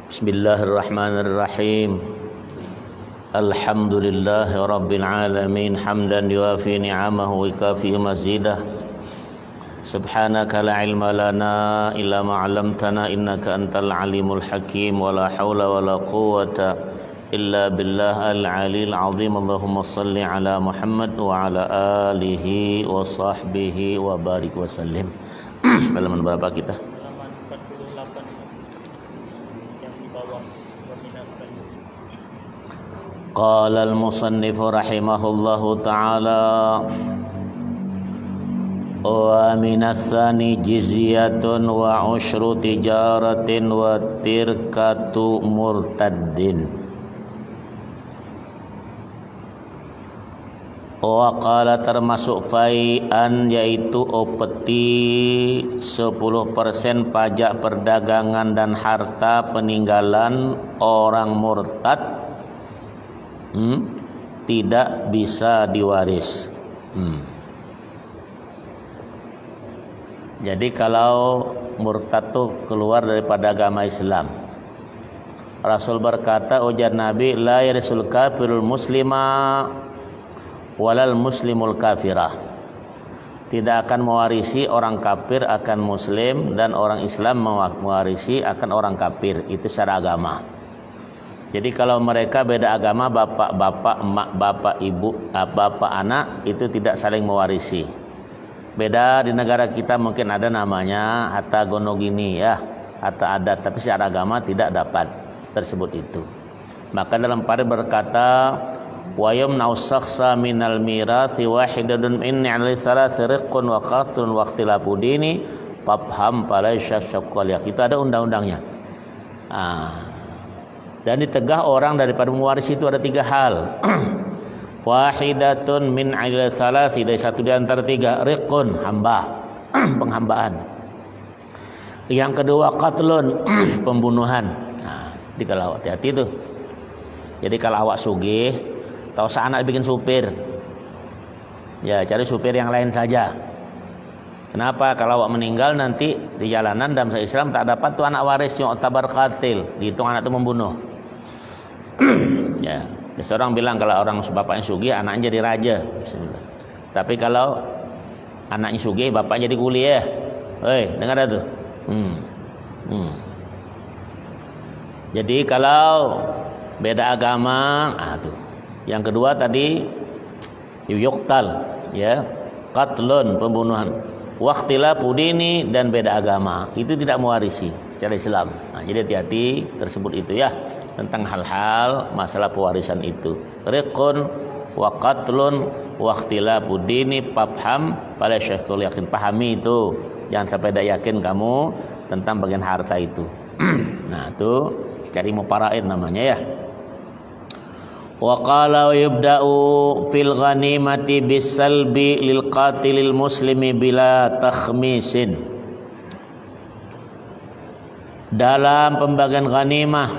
Bismillahirrahmanirrahim. Alhamdulillahi rabbil alamin hamdan yuafi ni'amahu wa yukafi mazidah. Subhanaka la ilma lana illa ma 'allamtana innaka antal alimul hakim wa la haula wa la quwwata illa billahil aliyil azim. Allahumma salli ala Muhammad wa ala alihi wa sahbihi wa barik wa sallim. Halaman berapa kita? Halaman 48 yang di bawah waminakan. Qala al-musannif rahimahullahu ta'ala wa minas tsani jizyatun wa usyru tijaratin wa tirkatu murtaddin. Wa qala termasuk fai'an yaitu opeti 10% pajak perdagangan dan harta peninggalan orang murtad tidak bisa diwaris. Jadi kalau murtad tuh keluar daripada agama Islam, Rasul berkata, ujar Nabi, la yarisul kafirul muslima walal muslimul kafirah. Tidak akan mewarisi orang kafir akan muslim dan orang Islam mewarisi akan orang kafir. Itu secara agama. Jadi kalau mereka beda agama, bapak-bapak, emak, bapak, ibu, bapak, anak, itu tidak saling mewarisi. Beda di negara kita mungkin ada namanya harta gonogini ya, harta adat, tapi secara agama tidak dapat tersebut itu. Maka dalam parif berkata, wa yumna'u shakhsa minal mirathi wahidatun min alai salasi riqqun wa qatlun wa ikhtilafu dini fafham falaysa syaqqal. Itu ada undang-undangnya. Dan ditegah orang daripada mewarisi itu ada 3 hal. Wahidatun min alai salasi, dari satu di antara 3, riqqun, hamba, penghambaan. Yang kedua qatlun, pembunuhan. Jadi kalau hati-hati itu. Jadi kalau awak sugih, tahu seanak bikin supir, ya cari supir yang lain saja. Kenapa? Kalau awak meninggal nanti di jalanan dalam Islam tak dapat tuh anak waris, cuma tabar qatil, dihitung anak itu membunuh. Ya, seorang bilang kalau orang bapaknya sugih, anaknya jadi raja. Bismillah. Tapi kalau anaknya sugih, bapaknya jadi kuli ya. Hei, dengar tuh. Jadi kalau beda agama, tuh. Yang kedua tadi yuqtal, ya, qatlun, pembunuhan, waqtilafu dini, dan beda agama, itu tidak mewarisi secara Islam. Jadi hati-hati tersebut itu ya, tentang hal-hal masalah pewarisan itu. Riqun wa qatlun waqtilafu dini fafham pada syekhul yakin, pahami itu, jangan sampai tidak yakin kamu tentang bagian harta itu. Nah itu cari muparaid namanya ya. Wa qala yubda'u fil ghanimati bisalbi lil qatilil muslimi bila takhmisin. Dalam pembagian ghanimah,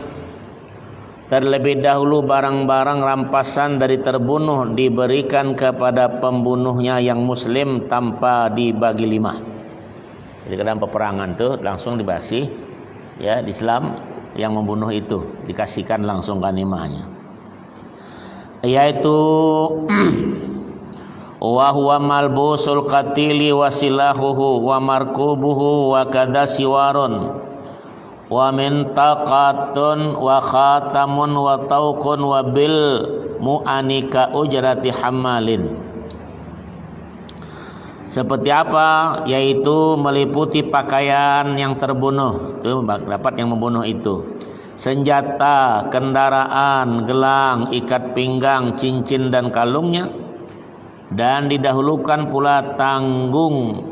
terlebih dahulu barang-barang rampasan dari terbunuh diberikan kepada pembunuhnya yang muslim tanpa dibagi 5. Jadi dalam peperangan tuh langsung dibagi ya, di Islam yang membunuh itu dikasihkan langsung ghanimahnya, yaitu wa huwa malbusul qatili wa silahuhu wa markubuhu wa kadha siwarun wa mintaqatun wa khatamun wa tauqun wa bil mu'anika ujrati hamalin. Seperti apa? Yaitu meliputi pakaian yang terbunuh, itu dapat yang membunuh itu, senjata, kendaraan, gelang, ikat pinggang, cincin dan kalungnya, dan didahulukan pula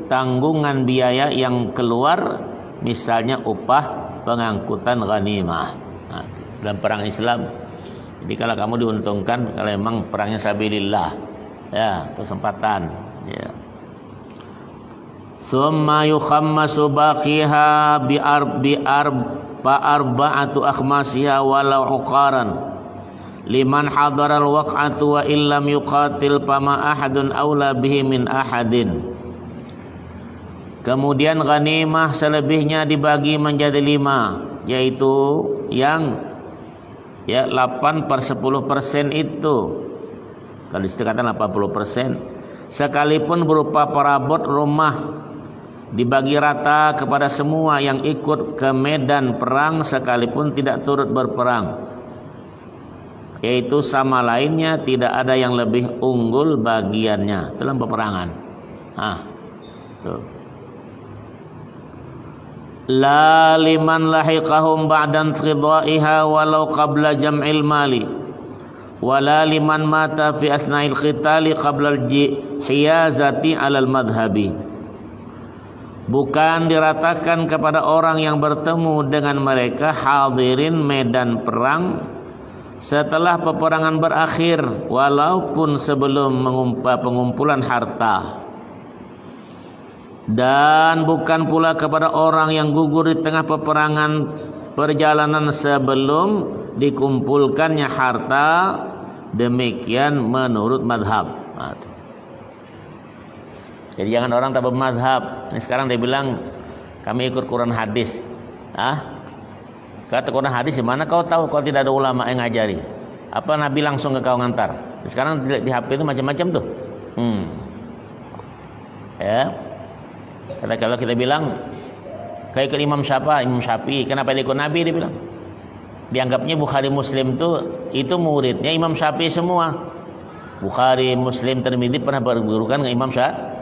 tanggungan biaya yang keluar, misalnya upah pengangkutan ghanimah. Dalam perang Islam, jadi kalau kamu diuntungkan kalau memang perangnya sabilillah, ya, kesempatan, ya. Summa yukhammasu baqiha arba'atu akhmasiha walau uqaran liman hadaral waq'atu wa illam yuqatil fama ahadun aula bihi min ahadin. Kemudian ghanimah selebihnya dibagi menjadi 5. yaitu yang 8/10% itu. Kalau disebutkan 80%, sekalipun berupa perabot rumah dibagi rata kepada semua yang ikut ke medan perang sekalipun tidak turut berperang, yaitu sama lainnya, tidak ada yang lebih unggul bagiannya dalam peperangan. Tuh. La liman lahiqahum ba'dan qidaiha walau qabla jam'il mali wala liman mata fi asna'il qitali qabla al-hiyazati 'alal madhhabi. Bukan diratakan kepada orang yang bertemu dengan mereka hadirin medan perang setelah peperangan berakhir walaupun sebelum pengumpulan harta, dan bukan pula kepada orang yang gugur di tengah peperangan perjalanan sebelum dikumpulkannya harta. Demikian menurut madhab. Jadi jangan orang tak bermadhab. Ini sekarang dia bilang kami ikut Quran hadis. Kata Quran hadis, di mana kau tahu kalau tidak ada ulama yang ngajari? Apa Nabi langsung ke kau ngantar? Sekarang di HP itu macam-macam tuh. Ya. Kalau kita bilang kau ikut Imam siapa? Imam Syafi'i. Kenapa dia ikut Nabi? Dia bilang dianggapnya Bukhari Muslim itu muridnya Imam Syafi'i semua. Bukhari, Muslim, Tirmidzi pernah bergurukan dengan Imam Syafi'i.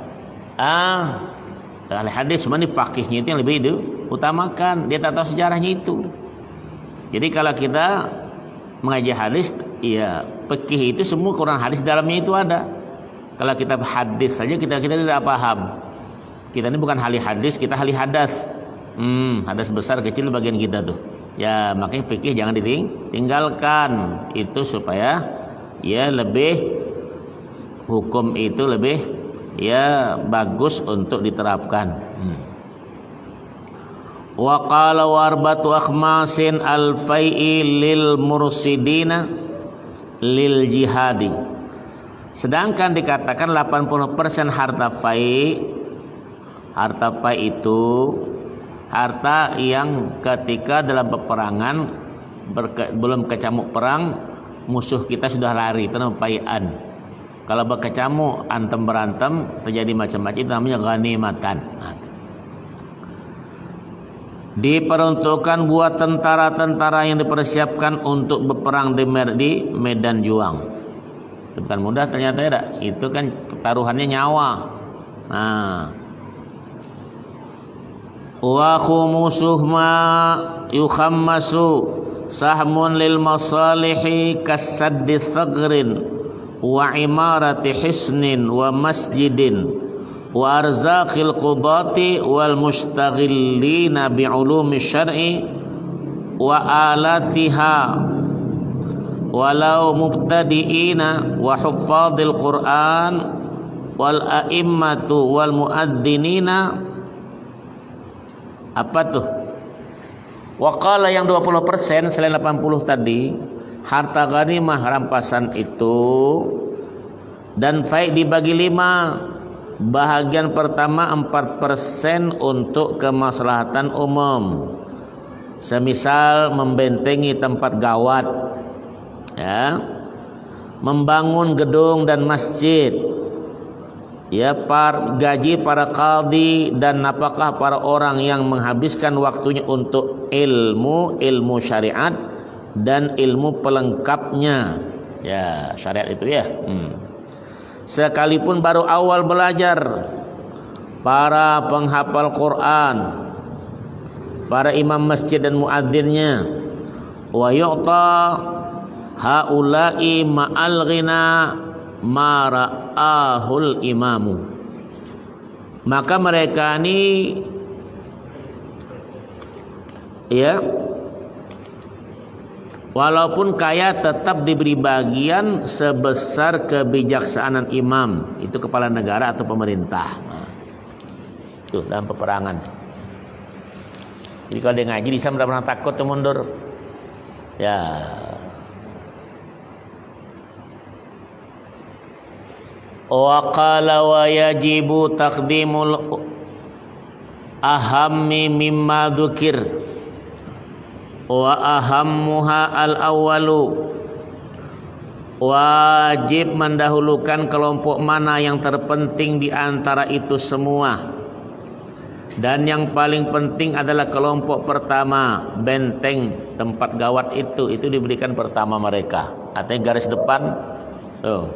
Dengan hadis semua ini fakihnya itu yang lebih diutamakan. Dia tak tahu sejarahnya itu. Jadi kalau kita mengaji hadis, ya fikih itu semua Quran hadis dalamnya itu ada. Kalau kita hadis saja kita tidak paham. Kita ini bukan ahli hadis, kita ahli hadas. Hadas besar kecil bagian kita tuh. Ya makanya fikih jangan ditinggalkan. Itu supaya ya lebih hukum itu lebih ya bagus untuk diterapkan. Wa qala warbatu akhmasin al-fai'i lil mursidina lil jihadi. Sedangkan dikatakan 80% harta fai'. Harta fai' itu harta yang ketika dalam peperangan belum kecamuk perang, musuh kita sudah lari, itu namanya fai'an. Kalau berkecamuk antem berantem terjadi macam-macam, itu namanya ghanimatan. Diperuntukkan buat tentara-tentara yang dipersiapkan untuk berperang di medan juang. Itu bukan mudah ternyata ya. Itu kan taruhannya nyawa. Wa khumusuh ma yukhammasu sahmun lil masalihi kasaddi thagrin wa imarati hisnin wa masjidin wa arzaqil qudati wal mustaghillina bi ulumi syar'i wa alatiha walau mubtadi'ina wa huffadil Qur'an wal a'immatu wal muadzzinina. Apa tuh? Waqala yang 20% selain 80 tadi, harta ghanimah rampasan itu dan fai' dibagi 5. Bahagian pertama 4% untuk kemaslahatan umum. Semisal membentengi tempat gawat, ya, membangun gedung dan masjid, ya, gaji para qadhi dan napakah para orang yang menghabiskan waktunya untuk ilmu syariat dan ilmu pelengkapnya. Ya, syariat itu ya. Sekalipun baru awal belajar, para penghafal Quran, para imam masjid dan muadzinnya, wa yu'ta haula'i ma'al ghina ma ra'ahul imamu. Maka mereka ini ya walaupun kaya tetap diberi bagian sebesar kebijaksanaan imam, itu kepala negara atau pemerintah. Itu dalam peperangan. Jadi kalau dia ngaji bisa pernah takut atau mundur. Ya. Wa qala wa yajibu taqdimul ahammi mimma dzukir wa ahammuha al-awwalu, wajib mendahulukan kelompok mana yang terpenting di antara itu semua, dan yang paling penting adalah kelompok pertama, benteng tempat gawat itu diberikan pertama mereka, artinya garis depan tuh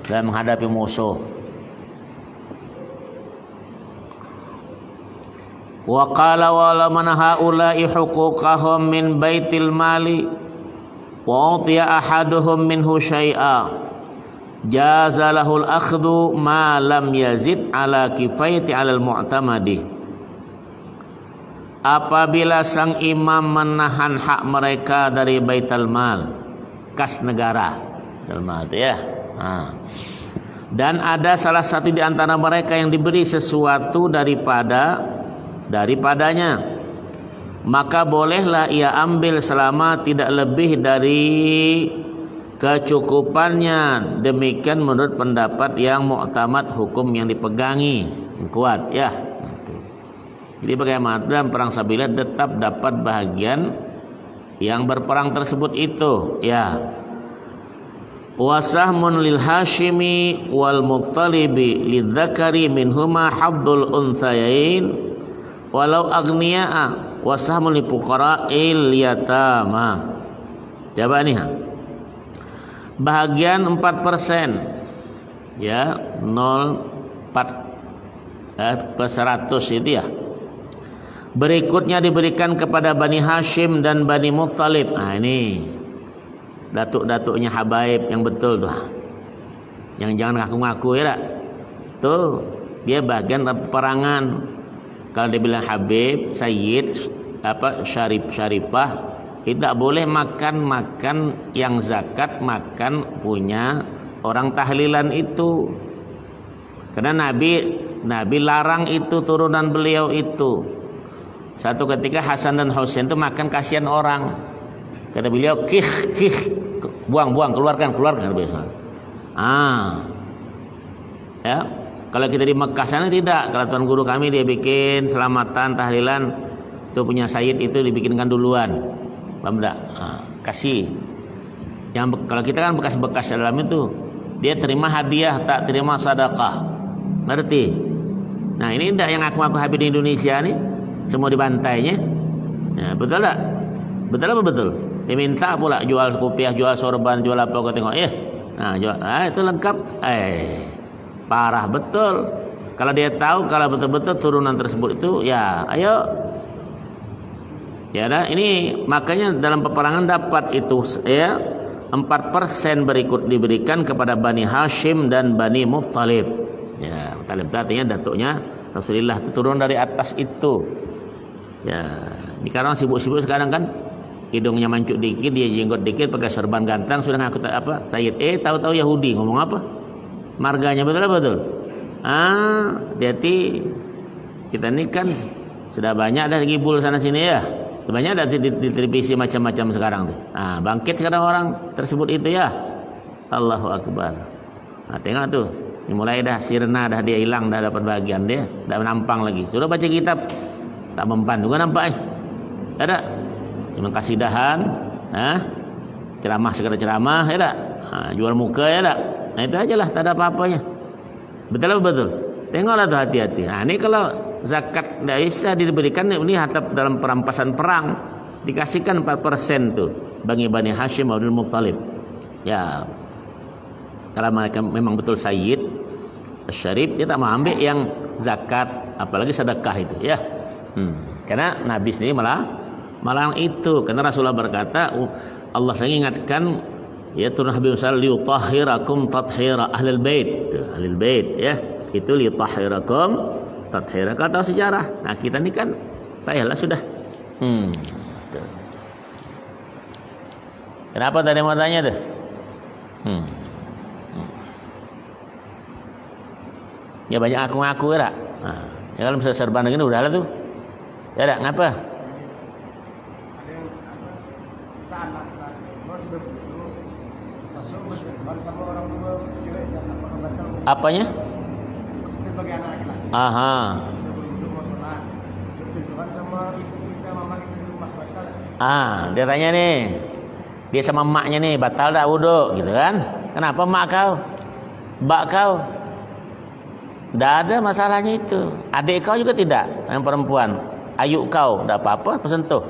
dalam menghadapi musuh. Wa qala wa la man haula'i huquqahum min baitil mali wa utiya ahaduhum minhu syai'a jaza lahul akhdhu ma lam yazid ala kifayati alal mu'tamadi. Apabila sang imam menahan hak mereka dari baitul mal, kas negara, ya. Dan ada salah satu di antara mereka yang diberi sesuatu daripadanya, maka bolehlah ia ambil selama tidak lebih dari kecukupannya. Demikian menurut pendapat yang mu'tamad, hukum yang dipegangi, yang kuat, ya. Jadi bagaimana dalam perang sabilillah tetap dapat bahagian yang berperang tersebut itu, ya. Wasahmun lil Hashimi wal Muttalibi lidzakari minhuma habdul unthayain walau agniya'a wasahmun li fuqara'il yatama. Coba nih, bahagian 4%, ya, 0,4 per 100 itu, ya. Berikutnya diberikan kepada Bani Hashim dan Bani Muttalib. Nah, ini datuk-datuknya habaib yang betul tuh, yang jangan ngaku-ngaku, ya. Tuh dia bagian peperangan. Kalau dia bilang habib, sayyid, syarifah, tidak boleh makan yang zakat, makan punya orang tahlilan itu. Karena Nabi larang itu, turunan beliau itu. Satu ketika Hasan dan Husain itu makan, kasihan orang. Kata beliau, kih, buang, keluarkan biasa. Ya, kalau kita di Mekah sana tidak. Kalau tuan guru kami dia bikin selamatan tahlilan, itu punya sayyid itu dibikinkan duluan. Paham enggak? Kasih. Kalau kita kan bekas-bekas dalam itu, dia terima hadiah, tak terima sedekah. Ngerti? Nah, ini enggak yang aku habis di Indonesia nih, semua dibantainya. Ya, betul enggak? Betul apa betul? Diminta pula jual kopiah, jual sorban, jual apa, kau tengok, jual, itu lengkap. Parah betul. Kalau dia tahu kalau betul-betul turunan tersebut itu, ya, ayo. Ya dah, ini makanya dalam peperangan dapat itu, ya, 4% berikut diberikan kepada Bani Hashim dan Bani Muttalib. Ya, Muttalib artinya datuknya Rasulullah, itu turun dari atas itu. Ya, ini karena sibuk-sibuk sekarang kan, hidungnya mancuk dikit, dia jenggot dikit, pakai serban ganteng, sudah ngaku apa? Sayyid. Tahu-tahu Yahudi, ngomong apa? Marganya betul. Hati-hati. Kita ini kan sudah banyak dah gibul sana sini, ya. Banyak dah di televisi macam-macam sekarang tuh. Bangkit sekarang orang tersebut itu, ya. Allahu Akbar. Tengok tuh, mulai dah sirna, dah dia hilang, dah dapat bagian dia, dah nampang lagi. Sudah baca kitab, tak mempan juga nampak. Ada cuma kasidahan, ceramah segala ceramah, ya tak? Jual muka, ya tak? Nah, itu ajalah, tak ada apa-apanya. Betul apa betul? Tengoklah tuh, hati-hati. Nah, ini kalau zakat tidak bisa diberikan, ini hatap dalam perampasan perang, dikasihkan 4% tuh bagi Bani Hashim dan Muttalib. Ya, kalau mereka memang betul sayyid, syarif, dia tak mau ambil yang zakat, apalagi sedekah itu, ya. Karena Nabi sendiri malah itu, karena Rasulullah berkata, Allah saya ingatkan, ya, turun Habib Musa liutahhirakum tathhira ahlul bait, ya, itu liutahhirakum tathhira. Kata sejarah. Nah, kita ini kan payahlah sudah. Kenapa tadi mau tanya tuh? Ya banyak aku-aku, ya. Ya kalau bisa serban begini udahlah tuh. Ya tak, ngapa? Apanya? Dia tanya nih, dia sama emaknya nih, batal dah wudu gitu kan? Kenapa emak kau? Bak kau? Tidak ada masalahnya itu. Adik kau juga tidak, yang perempuan. Ayuk kau, tidak apa-apa, bersentuh.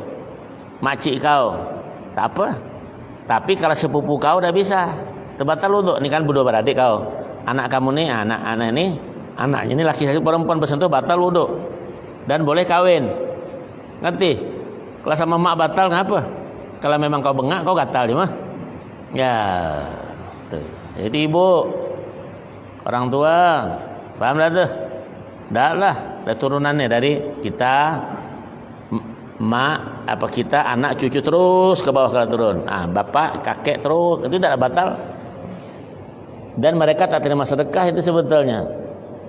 Makcik kau, tak apa. Tapi kalau sepupu kau dah bisa, terbatal wudu. Ini kan berdua beradik kau. Anak kamu nih, anak ini, anaknya ini laki-laki perempuan bersentuh batal wudu. Dan boleh kawin. Ngerti? Kalau sama mak batal ngapa? Kalau memang kau bengak, kau gatal di mah. Ya, tuh. Jadi ibu, orang tua, paham dah tuh? Dah lah, dah turunannya dari kita, mak, apa kita, anak, cucu terus ke bawah kalau turun. Bapak, kakek terus, itu tidak batal. Dan mereka tak terima sedekah itu sebetulnya.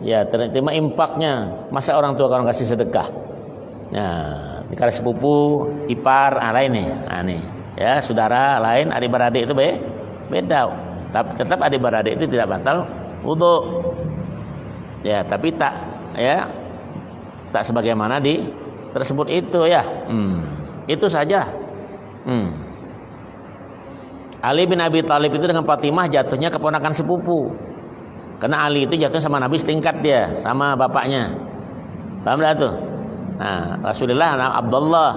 Ya, terima impaknya. Masa orang tua kalau kasih sedekah? Nah, kalau sepupu, ipar, lain nih. Nih, ya, saudara lain, adik-beradik itu beda. Tapi tetap adik-beradik itu tidak batal wudu. Ya, tapi tak sebagaimana di tersebut itu ya. Itu saja. Ali bin Abi Thalib itu dengan Fatimah jatuhnya keponakan sepupu. Karena Ali itu jatuh sama Nabi setingkat dia, sama bapaknya. Paham tak tuh? Nah, Rasulullah nama Abdullah.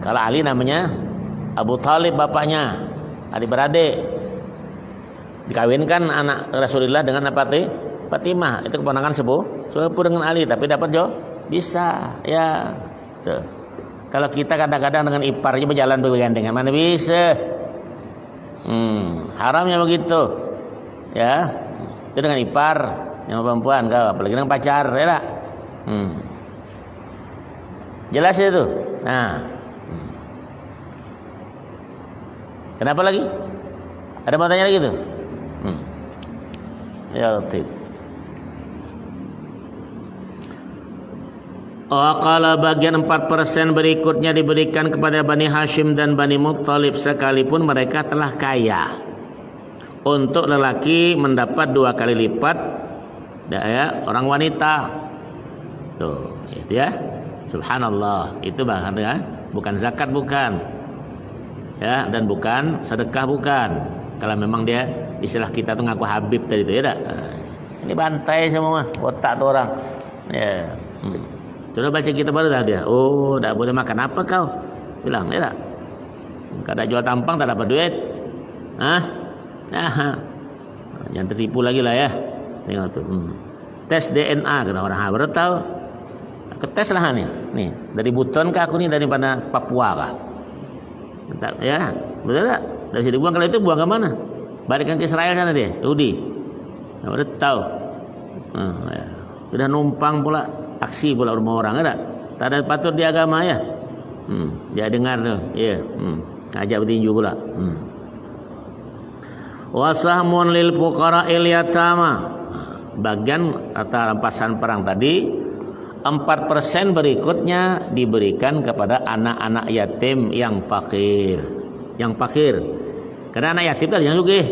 Kalau Ali namanya Abu Thalib bapaknya, adik-beradik. Dikawinkan anak Rasulullah dengan Fatimah, itu keponakan sepupu dengan Ali, tapi dapat bisa ya. Tuh. Kalau kita kadang-kadang dengan iparnya berjalan bergandengan, mana bisa? Haramnya begitu. Ya. Itu dengan ipar yang perempuan kau, apalagi dengan pacar, ya tak? Jelas itu. Nah. Kenapa lagi? Ada mau tanya lagi tuh? Ya Latif. Kalau bagian 4% berikutnya diberikan kepada Bani Hashim dan Bani Muttalib sekalipun mereka telah kaya. Untuk lelaki mendapat 2 kali lipat ya, orang wanita. Tuh, itu ya. Subhanallah, itu bahkan bukan zakat bukan. Ya, dan bukan sedekah bukan. Kalau memang dia istilah kita tuh ngaku Habib tadi itu ya tak? Ini bantai semua otak tuh orang. Ya. Coba baca kita baru dah dia. Oh, tak boleh makan apa kau? Bilang ya tak? Kada jual tampang tak dapat duit. Jangan tertipu lagi lah ya. Tengok tuh. Tes DNA kata orang baru tahu. Ketes lah nih dari Buton kah aku nih daripada Papua kah? Ya, betul tak? Dari sini buang, kalau itu buang ke mana? Balikkan ke Israel sana dia, Yahudi. Udah tahu. Ya. Sudah numpang pula aksi pula rumah orang, ada? Tak ada patut di agama ya. Dia dengar tuh, ya. Ajak bertinju pula. Wasahmun lil fuqara'il yatama. Bagian atau rampasan perang tadi 4% berikutnya diberikan kepada anak-anak yatim yang fakir. Karena anak yatim tadi yang sugih.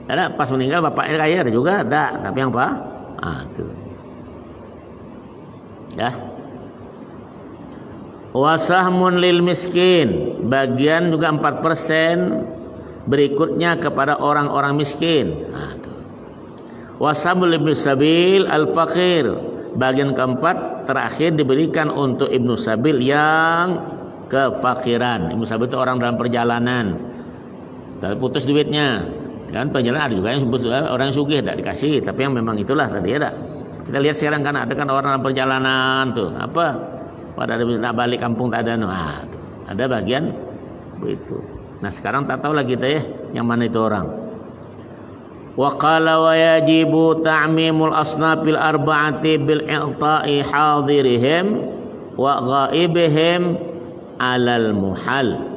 Ada pas meninggal bapaknya kaya ada juga, ada, tapi yang apa? Itu. Ya. Wasahmun lil miskin. Bagian juga 4% berikutnya kepada orang-orang miskin. Itu. Wasahmul ibnu sabil al-fakir. Bagian keempat terakhir diberikan untuk Ibnu Sabil yang kefakiran. Ibnu Sabil itu orang dalam perjalanan, tapi putus duitnya. Kan perjalanan ada juga yang sebut orang yang sugih tidak dikasih, tapi yang memang itulah tadi ada. Kita lihat sekarang kan ada kan orang dalam perjalanan tuh apa? Pada nak balik kampung tak ada tuh. Ada bagian begitu. Nah sekarang tak tahu lagi kita ya yang mana itu orang. Wa qala wa yajibu ta'mimul asnafil arba'ati bil i'ta'i hadirihim wa ghaibihim alal muhal.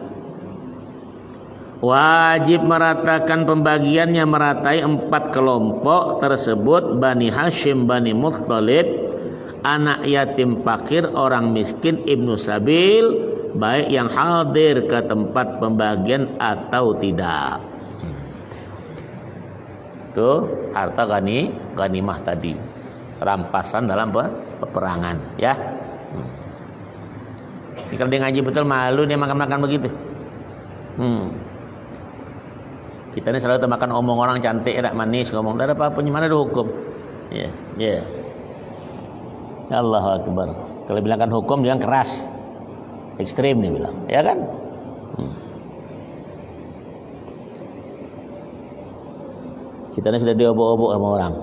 Wajib meratakan pembagiannya, meratai 4 kelompok tersebut: Bani Hashim, Bani Muttalib, anak yatim fakir, orang miskin, Ibnu Sabil, baik yang hadir ke tempat pembagian atau tidak. Itu harta ghanimah tadi, rampasan dalam peperangan ya. Kalau dia ngaji betul malu dia makan-makan begitu. Kita ini selalu makan omong orang cantik, enak manis, ngomong tak ada apa-apa, mana ada hukum. Ya, ya. Allahu Akbar. Kalau bilangkan hukum dia keras, ekstrim dia bilang, ya kan? Kita ini sudah diobok-obok sama orang.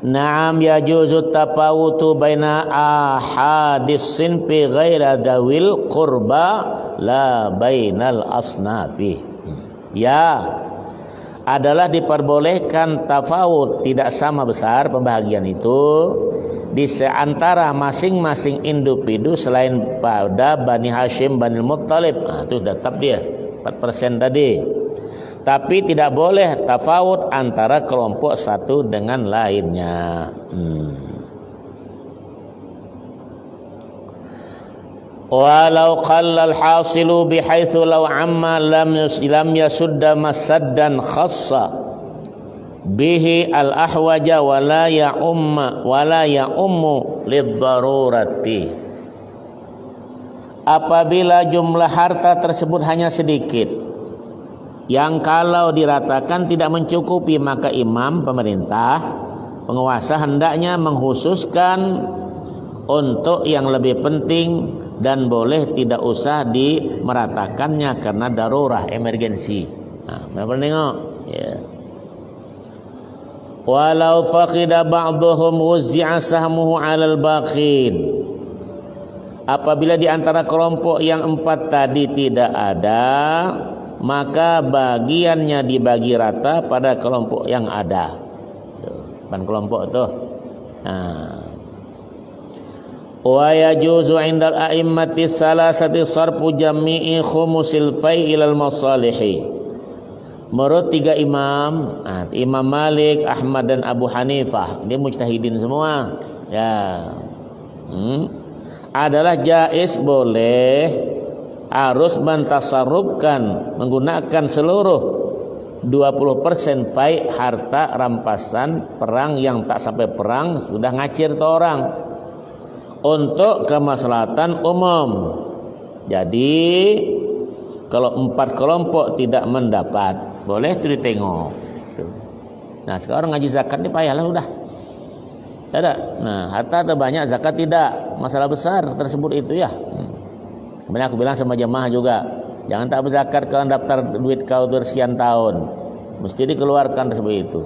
Naam yajuzu tafawutu baina ahadis sinfi ghaira dawil qurba la bainal asnafi. Ya, adalah diperbolehkan tafawut, tidak sama besar pembahagian itu di antara masing-masing individu selain pada Bani Hashim, Bani Muttalib. Itu tetap dia 4% tadi. Tapi tidak boleh tafawut antara kelompok satu dengan lainnya. Walau qalla al-hasilu bihaitsu law amma lam yasudda masaddan khassa bihi al-ahwaja wala ya'ummu lidh-dharurati. Apabila jumlah harta tersebut hanya sedikit, yang kalau diratakan tidak mencukupi, maka imam, pemerintah, penguasa hendaknya mengkhususkan untuk yang lebih penting dan boleh tidak usah dimeratakannya karena darurah, emergensi. Nah, tengok ya. Walau faqida ba'dhum wuzzi'a sahmuhu 'alal baqin. Apabila di antara kelompok yang 4 tadi tidak ada, maka bagiannya dibagi rata pada kelompok yang ada. Pan kelompok tuh. Wa yajuzu 'indal a'immati salasati sarfu jami'i khumusil fai' ilal masalihi. Menurut 3 imam, Imam Malik, Ahmad dan Abu Hanifah, dia mujtahidin semua. Ya. Adalah jaiz, boleh, harus mentasarrufkan, menggunakan seluruh 20% fai' harta rampasan perang yang tak sampai perang sudah ngacir ke orang untuk kemaslahatan umum. Jadi kalau 4 kelompok tidak mendapat, boleh itu ditengok. Nah, sekarang ngaji zakat ini payahlah udah. Ada. Nah, harta atau banyak, zakat tidak. Masalah besar tersebut itu ya. Kemudian aku bilang sama jemaah juga, jangan tak berzakat kalau daftar duit kau itu sekian tahun, mesti dikeluarkan seperti itu.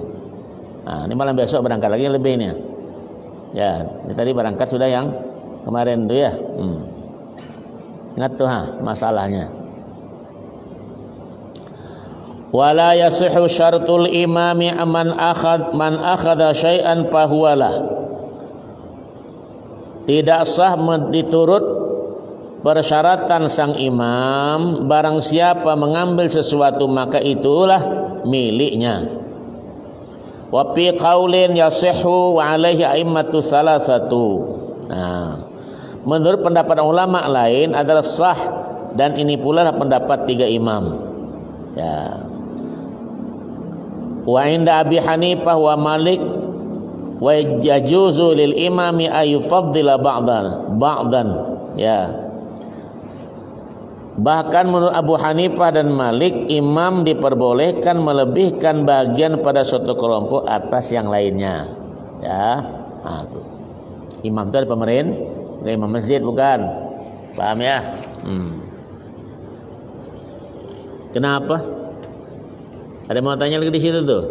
Nah, ini malam besok berangkat lagi lebih ini. Ya, ini tadi berangkat sudah yang kemarin itu ya. Ingat tuh masalahnya. Wala yasihu syartul imami man akhadha syai'an fahuwalah. Tidak sah diturut persyaratan sang imam, barang siapa mengambil sesuatu maka itulah miliknya. Wa fi qaulin yasihhu wa alaihi a'immatu salasatu. Nah, menurut pendapat ulama lain adalah sah, dan ini pula pendapat 3 imam. Ya. Wa inda Abi Hanifah wa Malik wa yajuzu lil imami ayufaddila ba'dan. Ya. Bahkan menurut Abu Hanifah dan Malik, imam diperbolehkan melebihkan bagian pada suatu kelompok atas yang lainnya. Ya, tuh. Imam itu ada pemerintah, bukan imam masjid, bukan. Paham ya? Kenapa? Ada mau tanya lagi di situ tuh?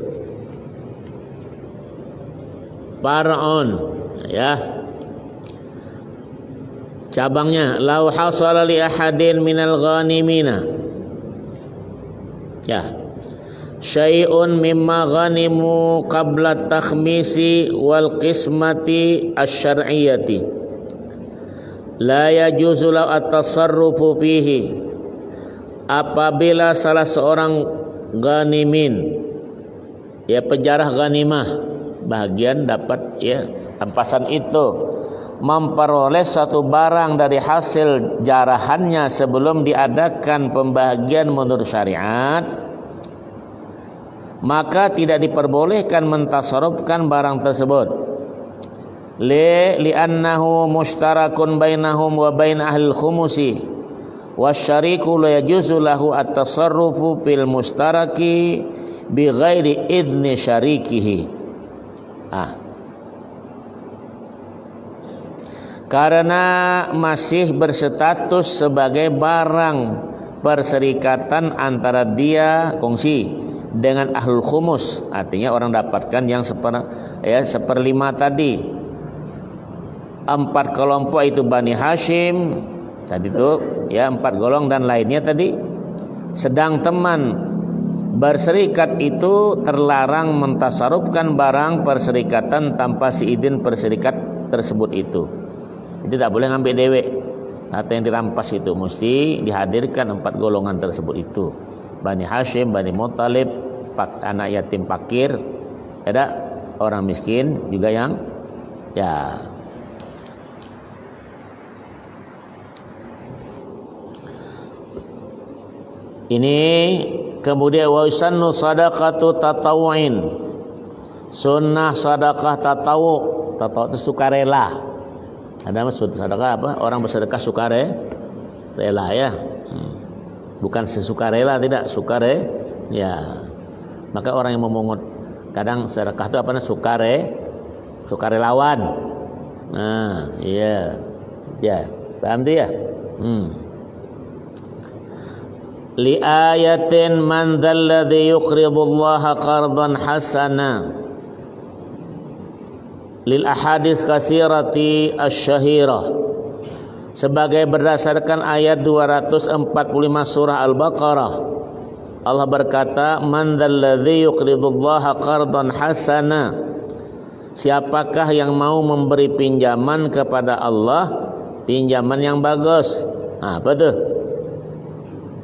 Far'un, ya. Cabangnya, lau hasala li ahadin minal ghanimina, ya, syai'un mimma ghanimu qabla takhmisi wal qismati asy-syar'iyyati la yajuzu lau at-tasarrufu fihi. Apabila salah seorang ghanimin, ya pejarah ghanimah, bagian dapat ya rampasan itu, memperoleh satu barang dari hasil jarahannya sebelum diadakan pembagian menurut syariat, maka tidak diperbolehkan mentasarrufkan barang tersebut. li'annahu mushtarakun bainahum wa bain ahli khumusi wasyariku la yajuzu lahu at-tasarrufu fil mustaraki bi ghairi idni syarikihi. Karena masih berstatus sebagai barang perserikatan antara dia kongsi dengan ahlul khumus, artinya orang dapatkan yang seperlima tadi. 4 kelompok itu Bani Hashim tadi itu ya, 4 golong dan lainnya tadi. Sedang teman berserikat itu terlarang mentasarufkan barang perserikatan tanpa seizin perserikat tersebut itu. Jadi tidak boleh ngambil dewek atau yang dirampas itu, mesti dihadirkan 4 golongan tersebut itu. Bani Hashim, Bani Muttalib, anak yatim fakir, ada orang miskin juga yang ya. Ini kemudian wa yusannu sadaqatu tatawu'in. Sunnah sedekah tatawu. Tatawu itu sukarela. Ada maksud sedekah apa? Orang bersedekah sukarela ya. Bukan sesukarela, tidak, ya. Maka orang yang memungut kadang sedekah itu apa namanya? Sukarelawan. Nah, iya. Ya, paham tu ya? Li ayatin man dzalladzi yuqridullaha qardan hasana lil ahadits katsirati asy-syahirah, sebagai berdasarkan ayat 245 surah Al-Baqarah. Allah berkata, man dzalladzi yuqridullaha qardan hasana, siapakah yang mau memberi pinjaman kepada Allah, pinjaman yang bagus. Apa tuh?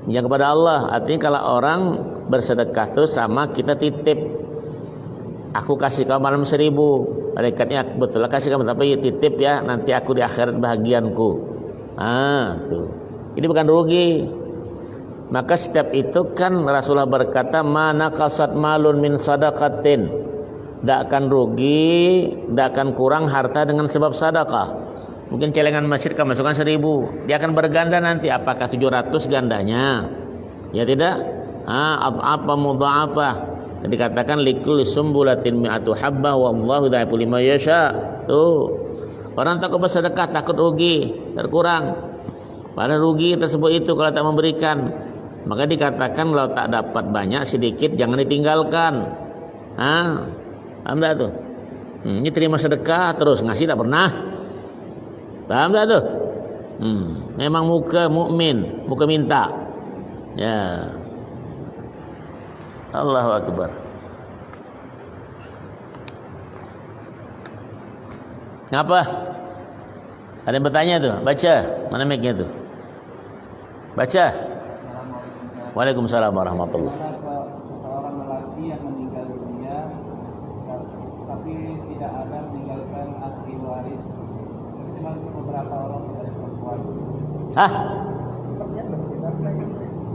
Yang kepada Allah, artinya kalau orang bersedekah tuh sama kita titip. Aku kasih kau malam 1000, malaikatnya betul lah kasih kamu, tapi titip ya, nanti aku di akhirat bahagianku. Tuh. Ini bukan rugi. Maka setiap itu kan Rasulullah berkata, mana kasat malun min sadaqatin, tidak akan rugi, tidak akan kurang harta dengan sebab sedekah. Mungkin celengan masjid kan masukkan 1000, dia akan berganda nanti. Apakah 700 gandanya? Ya tidak. Apa mudha'afah. Dikatakan likulli sumbulatin mi'atu habbah wallahu dha'ifu liman yasha. Tuh. Orang takut bersedekah takut rugi, terkurang. Padahal rugi tersebut itu kalau tak memberikan. Maka dikatakan kalau tak dapat banyak, sedikit jangan ditinggalkan. Paham tak tuh? Ini terima sedekah terus ngasih tak pernah. Paham tak tuh? Memang muka mukmin, muka minta. Ya. Allahu Akbar. Ngapa? Ada yang bertanya tuh? Baca. Mana mic-nya tuh? Baca. Waalaikumsalam warahmatullahi wabarakatuh. Seseorang lelaki yang meninggal dunia tapi tidak ada meninggalkan ahli waris, cuma beberapa orang dari perempuan.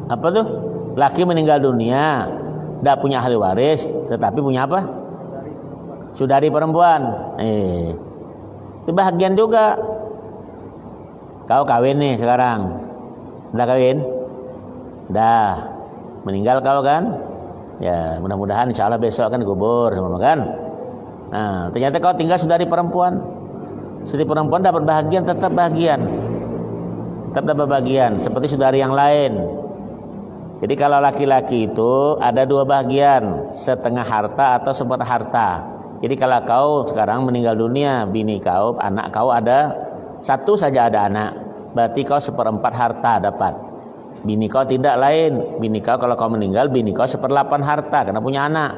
Apa tuh? Laki meninggal dunia, tidak punya ahli waris, tetapi punya apa? Saudari perempuan. Itu bahagian juga. Kau kawin nih sekarang, udah kawin? Dah, meninggal kau kan? Ya, mudah-mudahan insya Allah besok akan dikubur sama kan? Nah, ternyata kau tinggal saudari perempuan. Saudari perempuan dapat bahagian, tetap bahagian. Tetap dapat bahagian seperti saudari yang lain. Jadi kalau laki-laki itu ada 2 bahagian, setengah harta atau seperempat harta. Jadi kalau kau sekarang meninggal dunia, bini kau, anak kau ada 1 saja ada anak, berarti kau seperempat harta dapat. Bini kau tidak lain. Bini kau kalau kau meninggal, bini kau 1/8 harta karena punya anak.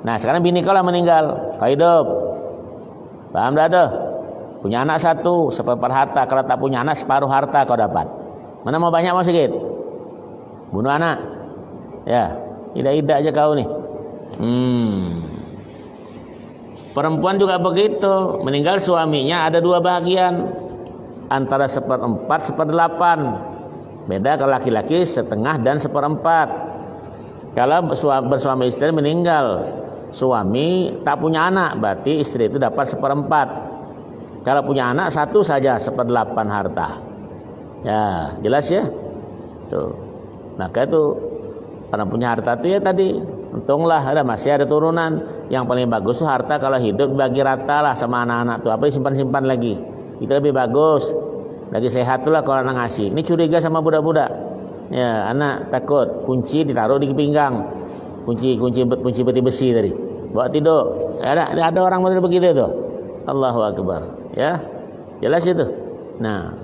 Nah sekarang bini kau lah meninggal, kau hidup. Paham dah tuh? Punya anak 1, 1/4 harta. Kalau tak punya anak, separuh harta kau dapat. Mana mau banyak mau sedikit? Bunuh anak. Ya, tidak aja kau nih. Perempuan juga begitu. Meninggal suaminya ada 2 bahagian, antara 1/4, 1/8. Beda kalau laki-laki setengah dan 1/4. Kalau bersuami istri meninggal, suami tak punya anak, berarti istri itu dapat 1/4. Kalau punya anak satu saja 1/8 harta. Ya, jelas ya? Tuh. Maka itu orang punya harta itu ya tadi, untunglah masih ada turunan. Yang paling bagus tuh harta kalau hidup bagi rata lah sama anak-anak tuh. Apa disimpan-simpan lagi? Itu lebih bagus. Lagi sehat tuh lah kalau anak ngasih. Ini curiga sama budak-budak. Ya, anak takut kunci ditaruh di pinggang. Kunci peti besi tadi. Bawa tidur. Ada orang model begitu tuh. Allahu Akbar. Ya. Jelas itu. Nah,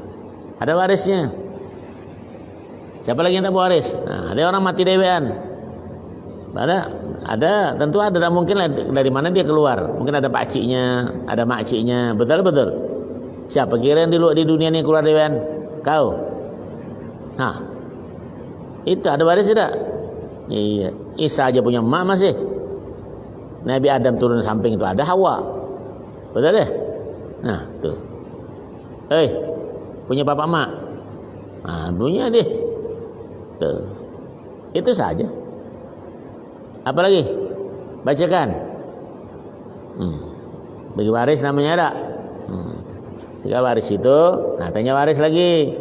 ada warisnya. Siapa lagi yang tak waris? Nah, ada orang mati dewean. Ada, tentu ada. Dan mungkin dari mana dia keluar? Mungkin ada pakciknya, ada makciknya. Betul. Siapa kira yang di dunia ini keluar dewean? Kau. Nah, itu ada waris tidak? Iya. Isa aja punya emak masih. Nabi Adam turun samping itu ada Hawa. Betul deh. Nah, tuh. Punya bapak emak. Nah, punya deh. Tuh. Itu saja. Apalagi? Bacakan. Bagi waris namanya ada. Tiga waris itu. Nah, tanya waris lagi.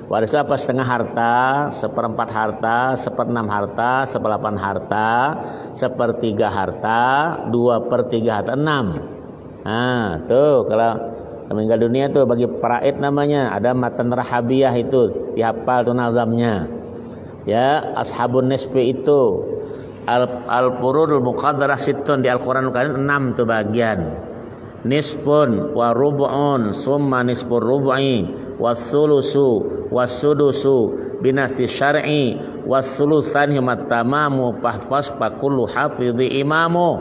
Waris itu apa? Setengah harta, 1/4 harta, 1/6 harta, 1/8 harta, 1/3 harta, 2/3 harta, 6. Nah, tuh kalau meninggal dunia tuh bagi paraid namanya ada matan rahabiyah itu dihafal tuh nazamnya. Ya, ashabun nisfi itu al-furudul muqaddarah sittun di Al-Qur'an Karim 6 tuh bagian. Nisfun wa rub'un summa nisfur rub'i was-sulusu was-sudusu binasi syar'i was-sulusan himat tamamu fahfaz fakullu hafidhi imamu.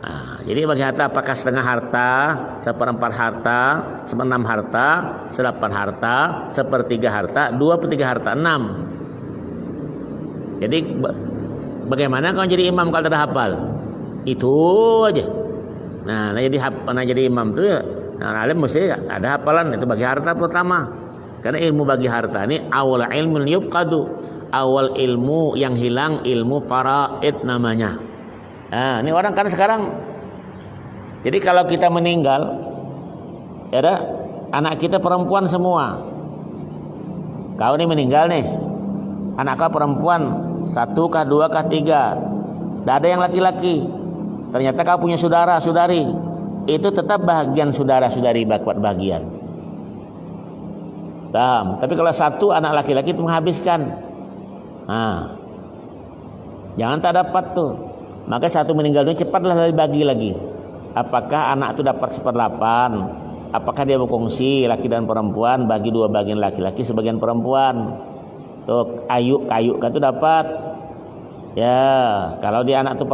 Nah, jadi bagi harta apakah setengah harta, 1/4 harta, 1/6 harta, 1/8 harta, 1/3 harta, 2/3 harta, 6. Jadi bagaimana kalau jadi imam kalau tidak hafal? Itu aja. Nah, jadi imam itu ya, alim mesti ada hafalan itu bagi harta pertama. Karena ilmu bagi harta ini awal ilmu yubqadu, awal ilmu yang hilang ilmu faraid namanya. Nah, ini orang kan sekarang. Jadi kalau kita meninggal, ada anak kita perempuan semua. Kau ini meninggal nih, anak kau perempuan 1 kah 2 kah 3, tidak ada yang laki-laki. Ternyata kau punya saudara-saudari, itu tetap bagian saudara-saudari buat bagian. Tapi kalau 1 anak laki-laki itu menghabiskan. Nah, jangan tak dapat tuh. Maka 1 meninggal dunia cepatlah dibagi lagi. Apakah anak itu dapat 1/8? Apakah dia berkongsi laki dan perempuan bagi 2 bagian laki-laki sebagian perempuan? Tuh kayu kan itu dapat. Ya, kalau dia anak itu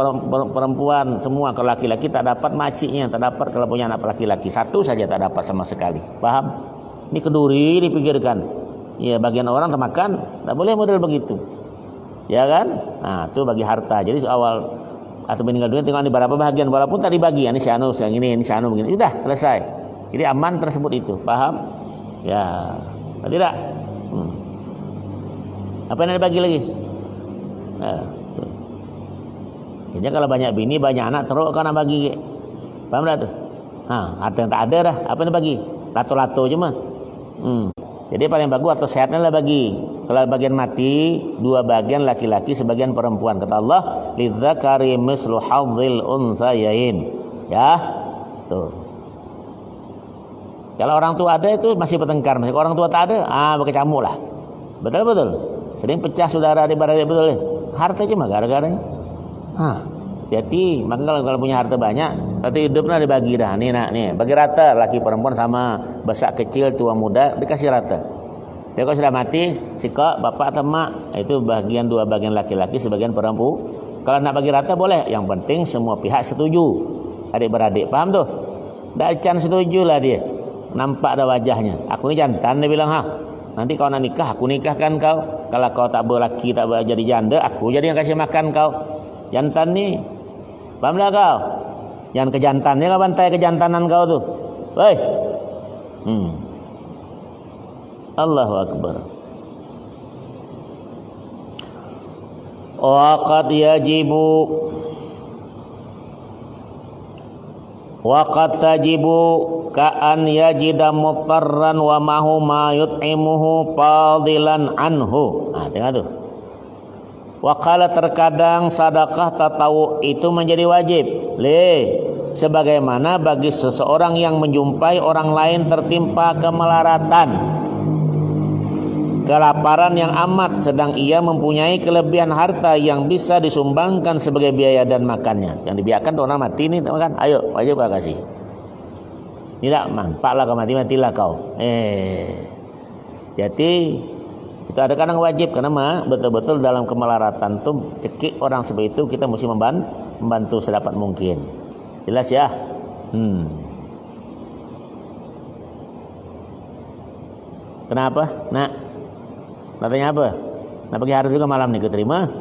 perempuan semua, kalau laki-laki tak dapat makciknya, tak dapat kalau punya anak laki-laki 1 saja tak dapat sama sekali. Paham? Ini keduri dipikirkan. Ya, bagian orang termakan, tak boleh model begitu. Ya kan? Nah, itu bagi harta. Jadi awal atau meninggal dunia tengok di berapa bagian walaupun tak dibagi, ini si anu, yang ini si anu begini. Sudah selesai. Jadi aman tersebut itu. Paham? Ya. Tidak? Apa yang dibagi lagi? Nah, jadi kalau banyak bini, banyak anak, teruk kan nak bagi. Paham tak tu? Harta yang tak ada dah, apa yang bagi? Lato-lato je mah. Jadi paling bagus atau sehatnya lah bagi. Kalau bagian mati, 2 bagian laki-laki, sebagian perempuan. Kata Allah, lidzakari mislu hadzil unthayain. Ya, tuh. Kalau orang tua ada itu masih bertengkar, masih orang tua tak ada, berkecamuk lah. Betul. Sering pecah saudara adik-beradik betul ya. Harta cuma gara-garanya. Jadi maka kalau punya harta banyak, berarti hidupnya dibagi dah. Nih, bagi rata laki perempuan sama, besar kecil tua muda dikasih rata. Dia kalau sudah mati, sikok bapak atau mak, itu bagian 2 bagian laki-laki, sebagian perempuan. Kalau nak bagi rata boleh, yang penting semua pihak setuju. Adik-beradik, paham tuh? Dacan setuju lah dia. Nampak ada wajahnya. Aku ni jantan, dia bilang, nanti kau nak nikah, aku nikahkan kau. Kalau kau tak berlaki, tak jadi janda, aku jadi yang kasih makan kau. Jantan ni, paham tak kau? Jangan kejantannya kau bantai kejantanan kau tu. Woi. Allahu Akbar. Wa qad yajibu wa qad tajibu ka an yajida mutarran wa mahu ma yut'imuhu fadilan anhu. Nah, tengok tuh. Wakala terkadang sedekah tatawu itu menjadi wajib. Sebagaimana bagi seseorang yang menjumpai orang lain tertimpa kemelaratan, kelaparan yang amat, sedang ia mempunyai kelebihan harta yang bisa disumbangkan sebagai biaya dan makannya. Yang dibiarkan orang mati ini, kan? Ayo, wajib kau kasih. Tidak manfaatlah kau matilah kau. Jadi itu ada kadang wajib karena betul-betul dalam kemelaratan tuh cekik orang seperti itu kita mesti membantu sedapat mungkin. Jelas ya? Kenapa? Nak, katanya apa? Nak pergi hari juga malam nih keterima?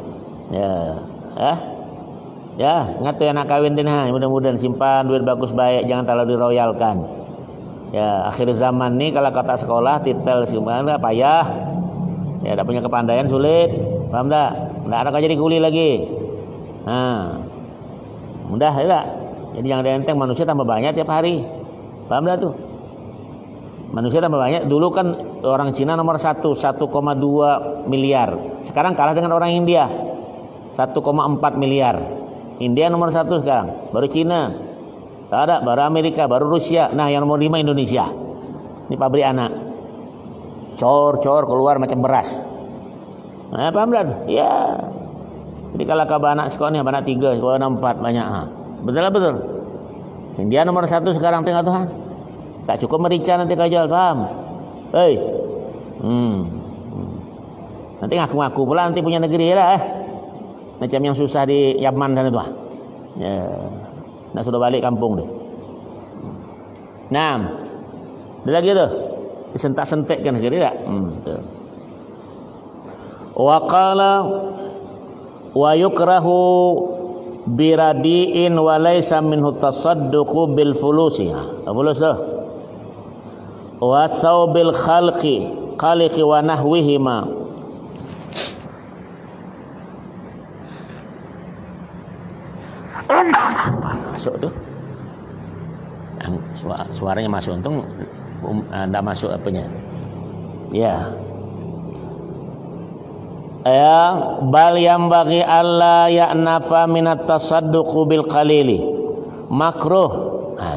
Ya, ingat tuh anak kawin din ha, mudah-mudahan simpan duit bagus baik, jangan terlalu diroyalkan. Ya, akhir zaman nih kalau kata sekolah titel simpan payah. Ya, tak punya kepandaian sulit, paham tak? Tak ada kau jadi kuli lagi. Mudah tak? Jadi yang ada enteng manusia tambah banyak tiap hari, paham tak tuh? Manusia tambah banyak. Dulu kan orang Cina nomor 1, 1,2 miliar. Sekarang kalah dengan orang India, 1,4 miliar. India nomor 1 sekarang, baru Cina, tak ada, baru Amerika, baru Rusia. Nah, yang nomor 5 Indonesia. Ini pabrik anak. Cor keluar macam beras. Nah, paham tak? Ya. Jadi kalau kau anak sekolah ni, anak 3, sekolah 4 banyak. Betul. India nomor 1 sekarang tengok tu. Tak cukup merica nanti kau jual, paham? Nanti ngaku-ngaku pula nanti punya negeri lah. Macam yang susah di Yaman sana tu. Ya. Nak sudah balik kampung deh. Nah, ada lagi tu. Disentak-sentikkan negeri tak? Betul. Wa qala wa yukrahu biradiin wa laysa minhu tasadduqu bil fulusi. Fulus tu. Wa thawbil khaliqi wa nahwihima. Masuk tu. Suaranya masuk untung tidak masuk apanya. Ya. Bal yang bagi Allah ya'nafa minat tasadduqu bil qalili. Makruh.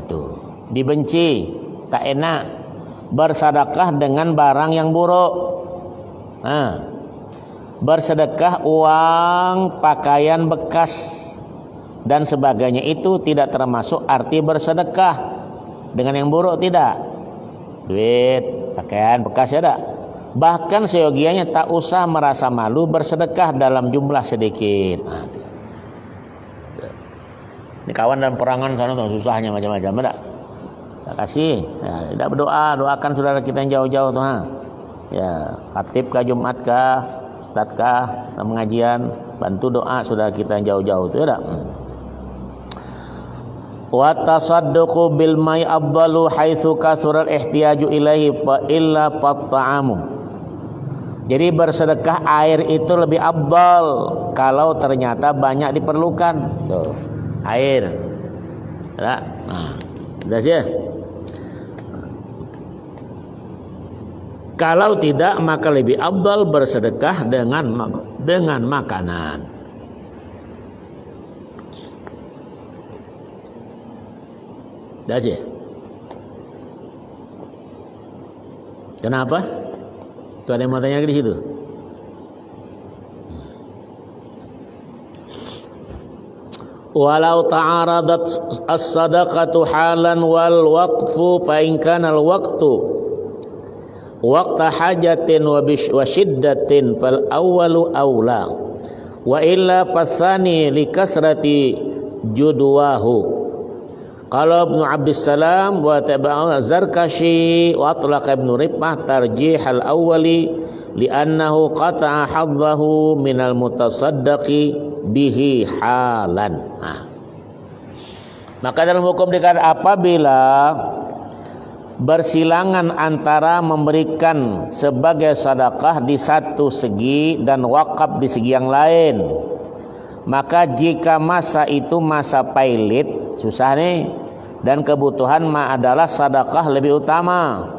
Tuh. Dibenci, tak enak bersedekah dengan barang yang buruk. Bersedekah uang, pakaian bekas dan sebagainya itu tidak termasuk arti bersedekah dengan yang buruk, tidak. Duit, pakaian bekas ya tak. Bahkan seyogianya tak usah merasa malu bersedekah dalam jumlah sedikit. Ini kawan dalam perangan sana tuh susahnya macam-macam, tak? Tak kasih. Ya, tidak berdoa, doakan saudara kita yang jauh-jauh tuh. Ya, khatib kah, Jumat kah, ustaz kah, pengajian, bantu doa saudara kita yang jauh-jauh tuh ya tak? Wa tasadduqu bil mai afdalu haitsu kasura ihtiyaju ilaihi fa illa ta'amu. Jadi bersedekah air itu lebih afdal kalau ternyata banyak diperlukan. Tuh, air. Ya. Sudah sih. Kalau tidak maka lebih afdal bersedekah dengan makanan. Dah je. Kenapa? Tu ada yang mau tanya lagi di situ. Walau ta'aradat as-sadaqatu halan wal waqfu fa in kana al-waqtu waqta hajatin wa shiddatin fal awwalu awla wa illa fasani li kasrati judwahu. Qala Ibnu Abdussalam wa taba'a Zarkashi wa atlaqa Ibnu Ribmah tarjih al-awwali li'annahu qata'a haddahu minal mutasaddaqi bihi halan. Maka dalam hukum dikatakan apabila bersilangan antara memberikan sebagai sedekah di satu segi dan wakaf di segi yang lain, maka jika masa itu masa pailit, susah nih, dan kebutuhan mah adalah sedekah lebih utama.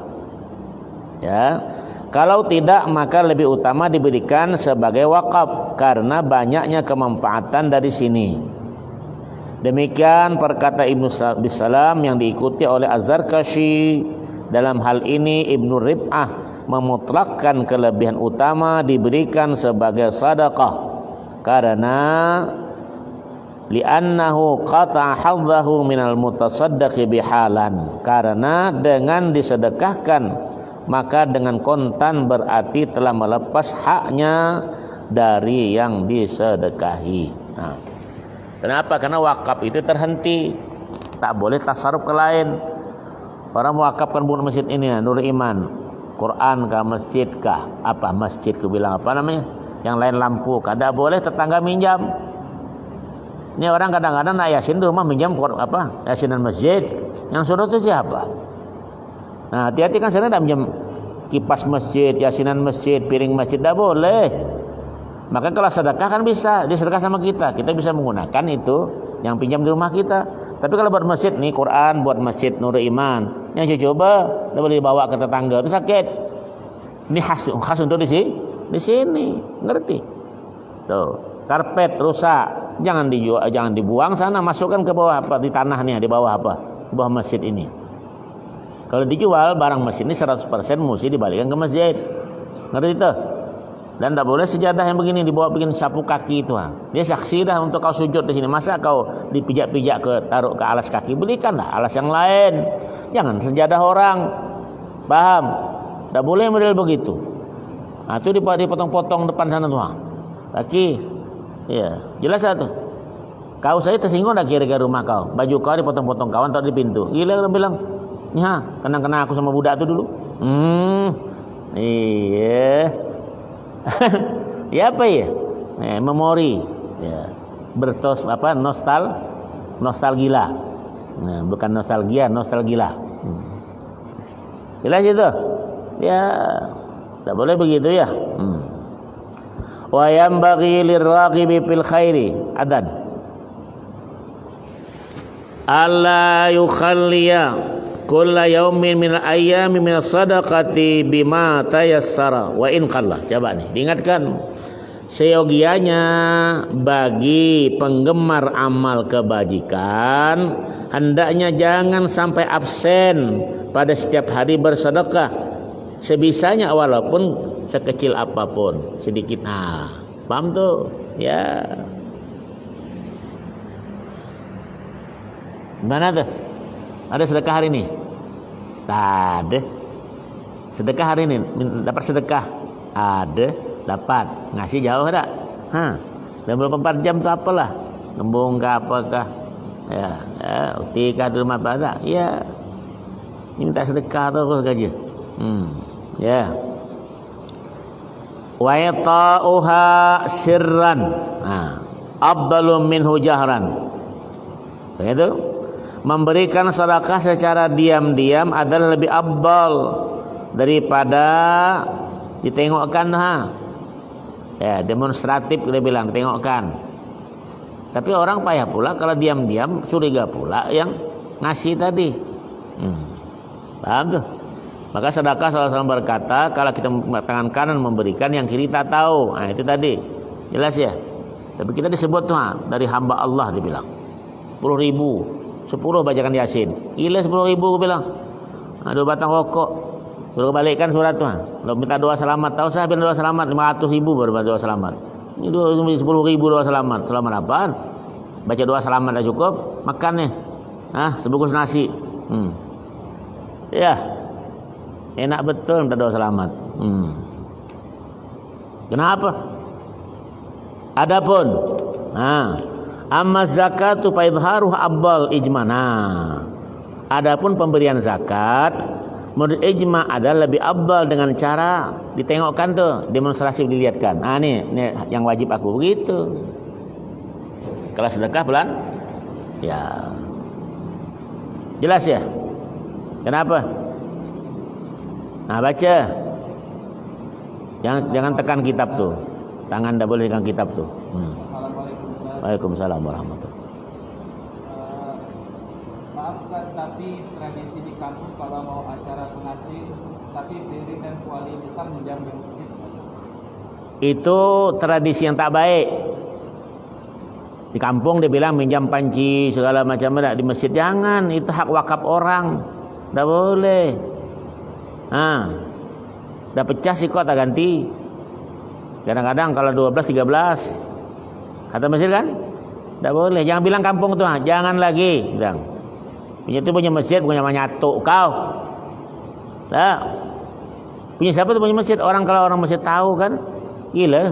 Ya. Kalau tidak maka lebih utama diberikan sebagai wakaf karena banyaknya kemanfaatan dari sini. Demikian perkata Ibnu Salam yang diikuti oleh Az-Zarkashi. Dalam hal ini Ibnu Rib'ah memutlakkan kelebihan utama diberikan sebagai sedekah karena li'annahu qata'a haddahu minal mutasaddaqi bihalan, karena dengan disedekahkan maka dengan kontan berarti telah melepas haknya dari yang disedekahi. Nah, kenapa? Karena wakaf itu terhenti, tak boleh tasarruf ke lain. Orang mewakafkan bunga masjid ini ya, Nurul Iman, Quran kah, masjid kah, apa masjid ku bilang apa namanya, yang lain lampu, kada boleh tetangga minjam. Ini orang kadang-kadang nak yasin di rumah minjam apa yasinan masjid, yang suruh itu siapa? Nah, hati-hati kan saya tidak minjam kipas masjid, yasinan masjid, piring masjid, tidak boleh. Maka kalau sedekah kan bisa disedekah sama kita bisa menggunakan itu yang pinjam di rumah kita. Tapi kalau buat masjid nih, Quran buat masjid Nurul Iman, yang coba tidak boleh dibawa ke tetangga, itu sakit. Ini khas untuk di sini, ngerti? Tuh, karpet rusak, jangan dijual, jangan dibuang sana, masukkan ke bawah apa di tanah nih, di bawah apa? Di bawah masjid ini. Kalau dijual barang masjid ini 100% mesti dibalikan ke masjid. Ngerti itu? Dan tidak boleh sejadah yang begini dibawa bikin sapu kaki itu. Dia saksi dah untuk kau sujud di sini. Masa kau dipijak-pijak taruh ke alas kaki? Belikanlah alas yang lain. Jangan sejadah orang. Paham? Tidak boleh model begitu. Nah, itu dipotong-potong depan sana tuh. Kaki. Ya, jelas tuh. Kau saya tersinggung dah kira-kira rumah kau. Baju kau dipotong-potong kawan taruh di pintu. Gila, orang bilang, "Ya, kena aku sama budak itu dulu." Iya. Ya apa ya? Memori. Ya. Nostalgia. Nah, bukan nostalgia. Jelas itu? Ya, tidak boleh begitu ya. Wa yanbaghi lirraqibi fil khairi adan alla yukhalliya kulla yaumin min al-ayyami min sadaqati bima tayassara wa in qalla. Coba nih diingatkan, seyogianya bagi penggemar amal kebajikan hendaknya jangan sampai absen pada setiap hari bersedekah sebisanya walaupun sekecil apapun, sedikit. Nah, paham tuh? Ya. Mana tuh? Ada sedekah hari ini? Tak ada. Sedekah hari ini dapat sedekah? Ada, dapat. Ngasih jauh tak? 24 jam tu apalah? Gembung ke apakah? Ya, ukti kah di rumah pada? Ya. Ini minta sedekah tu aku saja. Ya. Wa yata'uha sirran. Afdalu minhu jahran. Begitu? Memberikan sedekah secara diam-diam adalah lebih afdal daripada ditengokkan. Ya, demonstratif dia bilang, tengokkan. Tapi orang payah pula kalau diam-diam, curiga pula yang ngasih tadi. Paham tuh? Maka sedekah SAW berkata, kalau kita tangan kanan memberikan, yang kiri tak tahu. Nah, itu tadi. Jelas ya? Tapi kita disebut tuh dari hamba Allah dibilang. 10.000. 10 bacakan Yasin. Gila 10.000 aku bilang. 2 batang rokok. Suruh balikkan surat tuh. Kalau minta doa selamat, tahu saya bilang doa selamat 500.000 baru baca doa selamat. Ini 10.000 doa selamat. Selamat apaan? Baca doa selamat dah cukup, makan nih. Sebungkus nasi. Ya. Enak betul minta doa selamat. Kenapa? Adapun amma zakatu fa idharuhu afdal ijmana. Adapun pemberian zakat menurut ijma adalah lebih afdal dengan cara ditengokkan tuh, demonstrasi dilihatkan. Nih yang wajib aku begitu. Kalau sedekah pelan ya. Jelas ya? Kenapa? Baca. Jangan tekan kitab tuh. Tangan tidak boleh tekan kitab tuh. Assalamualaikum. Waalaikumsalam warahmatullahi. Maaf Ustaz, tapi tradisi di kampung kalau mau acara pengantin, tapi piring dan kuali besar menjam di masjid. Itu tradisi yang tak baik. Di kampung dia bilang minjam panci segala macam, di masjid jangan, itu hak wakaf orang. Tak boleh. Dah pecah sih kok tak ganti. Kadang-kadang kalau 12 13 kata masjid kan? Tak boleh. Jangan bilang kampung tuh, jangan lagi bilang. Punya itu punya masjid, bukan nyatu kau. Tak. Punya siapa tuh punya masjid? Kalau orang masjid tahu kan, gila,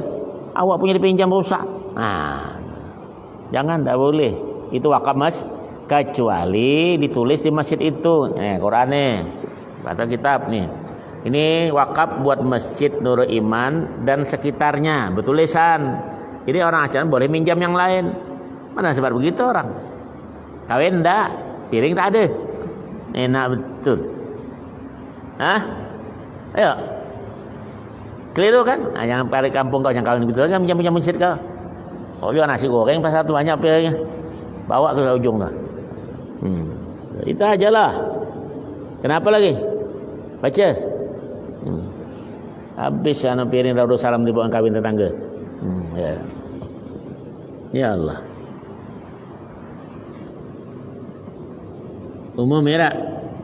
awak punya dipinjam rusak. Jangan, tak boleh. Itu wakaf mas, kecuali ditulis di masjid itu. Qurannya, atau kitab nih. Ini wakaf buat Masjid Nurul Iman dan sekitarnya, bertulisan. Jadi orang acara boleh minjam yang lain. Mana sebab begitu orang? Kawin enggak, piring tak ada. Enak betul. Ayo. Keliru kan? Jangan pada kampung kau, jangan kawin betul kan, minjam masjid kau. Oh, jual nasi goreng pasal tu banyak piringnya. Bawa ke ujung tu. Itu ajalah. Kenapa lagi? Baca. Habis anak piring Raudhah Salam dibawa kawin tetangga. Ya Allah. Umum ya,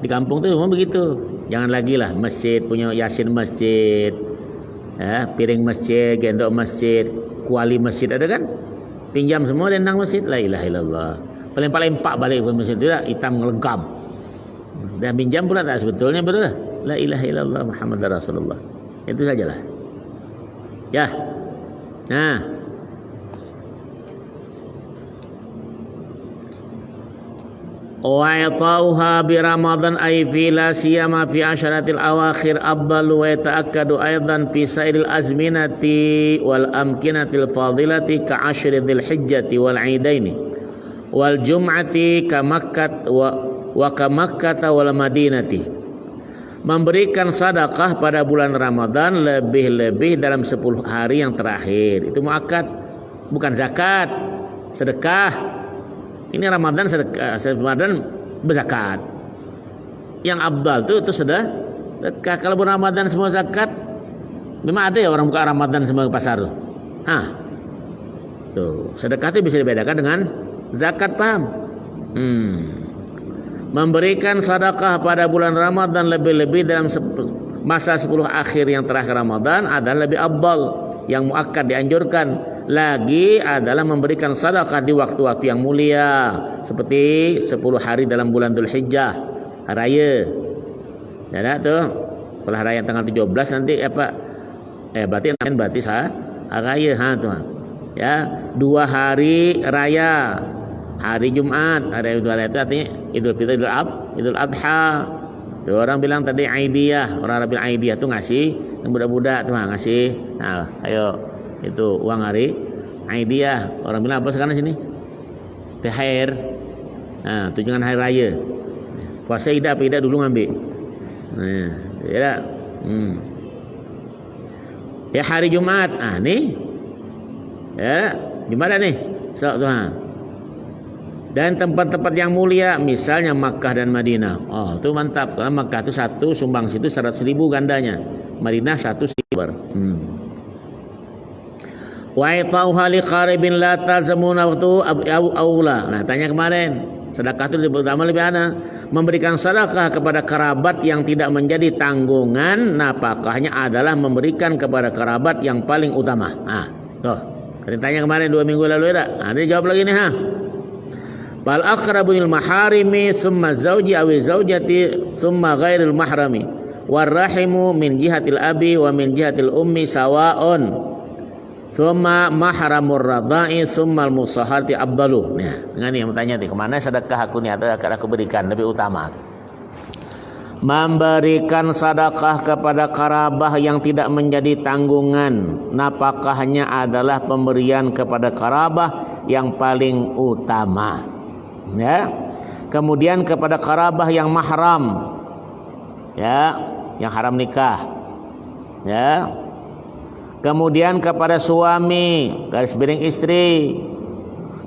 di kampung tu umum begitu. Jangan lagi lah masjid punya yasin masjid, piring masjid, gendok masjid, kuali masjid ada kan? Pinjam semua dendang masjid. La ilaha illallah. Paling empak balik ke masjid tu lah, hitam ngelegam. Dan pinjam pula tak sebetulnya betul lah. La ilaha illallah Muhammad Rasulullah. Itu sajalah. Ya. Wa yatauha bi Ramadan ay fi la siyama fi asyaratil awakhir afdalu wa yata'akkadu aidan fi sairil azminati wal amkinatil fadilati ka asyri dzil hijjati wal aidaini wal jum'ati ka Makkah wa ka Makkah wal Madinati. Memberikan sedekah pada bulan Ramadan lebih-lebih dalam 10 hari yang terakhir. Itu muakkad, bukan zakat. Sedekah. Ini Ramadan sedekah, Ramadan berzakat. Yang abdal itu sedekah. Kalau bulan Ramadan semua zakat, memang ada ya orang buka Ramadan semua ke pasar. Tuh, sedekah itu bisa dibedakan dengan zakat, paham? Memberikan sedekah pada bulan Ramadan lebih-lebih dalam masa 10 akhir yang terakhir Ramadan adalah lebih afdal, yang muakkad dianjurkan. Lagi adalah memberikan sedekah di waktu-waktu yang mulia seperti 10 hari dalam bulan Dzulhijjah, hari raya. Ya tuh. Kalau hari raya tanggal 17 nanti berarti hari raya tuh. Ya, 2 hari raya. Hari Jumat, hari Idul Adha itu artinya Idul Fitri, Idul Adha. Tuh, orang bilang tadi Aidiyah, orang Arab bilang Aidiyah tuh ngasih yang budak-budak tuh ngasih. Ayo itu uang hari Aidiyah. Orang bilang apa sekarang sini? THR. Tunjangan hari raya. Puasa Ida dulu ngambil. Ya. Ya hari Jumat. Nih. Ya, Jumat nih. Dan tempat-tempat yang mulia, misalnya Makkah dan Madinah. Itu mantap. Karena Makkah itu satu sumbang situ 100.000 gandanya. Madinah 1 silver. Wa itauha liqaribin la talzamuna waktu aula. Nah, tanya kemarin, sedekah itu lebih utama lebih ana. Memberikan sedekah kepada kerabat yang tidak menjadi tanggungan nafkahnya adalah memberikan kepada kerabat yang paling utama. Tuh. Tanya kemarin 2 minggu lalu ya. Dia jawab lagi nih Bal aqrabul maharimi summa zauji awi zaujati summa ghairil mahrami warahimu min jihatil abi wa min jihatil ummi sawaun summa mahramur radai summa al-musahati afdalu. Nah, ini yang bertanya nih, kemana sedekah aku nih atau akan aku berikan lebih utama? Memberikan sedekah kepada kerabat yang tidak menjadi tanggungan nafkahnya adalah pemberian kepada kerabat yang paling utama. Ya. Kemudian kepada kerabat yang mahram. Ya, yang haram nikah. Ya. Kemudian kepada suami, garis miring istri.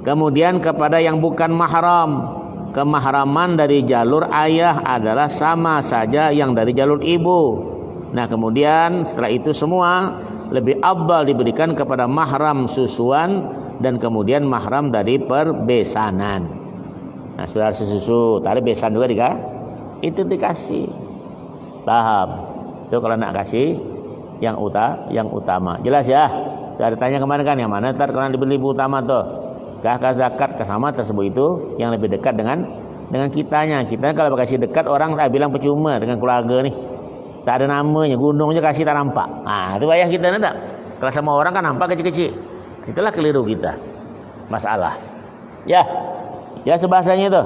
Kemudian kepada yang bukan mahram. kemahraman dari jalur ayah adalah sama saja yang dari jalur ibu. Nah, kemudian setelah itu semua lebih afdal diberikan kepada mahram susuan dan kemudian mahram dari perbesanan. Nah, saudara sesusu, tadi besan juga itu dikasih. Paham? Itu kalau nak kasih yang utama. Jelas ya? Ada tanya kemarin kan, yang mana ntar kalau dibeli utama tuh? Kah zakat, sama tersebut itu yang lebih dekat dengan kitanya. Kita kalau kasih dekat orang tak bilang percuma dengan keluarga nih. Tak ada namanya, gunungnya kasih tak nampak. Itu ayah kita tak. Kalau sama orang kan nampak kecil-kecil. Itulah keliru kita. Masalah. Ya sebahasanya itu.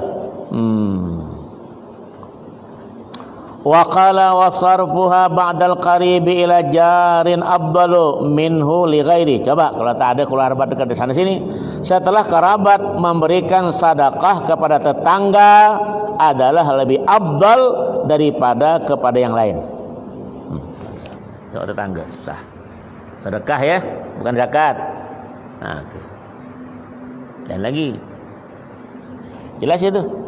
Wa qala wa sarfuha ba'dal qaribi ila jarin afdalu minhu li ghairi. Coba kalau tak ada kerabat dekat di sana sini, setelah kerabat memberikan sedekah kepada tetangga adalah lebih afdal daripada kepada yang lain. Kalau tetangga susah. Sedekah ya, bukan zakat. Nah, itu. Dan lagi jelas itu.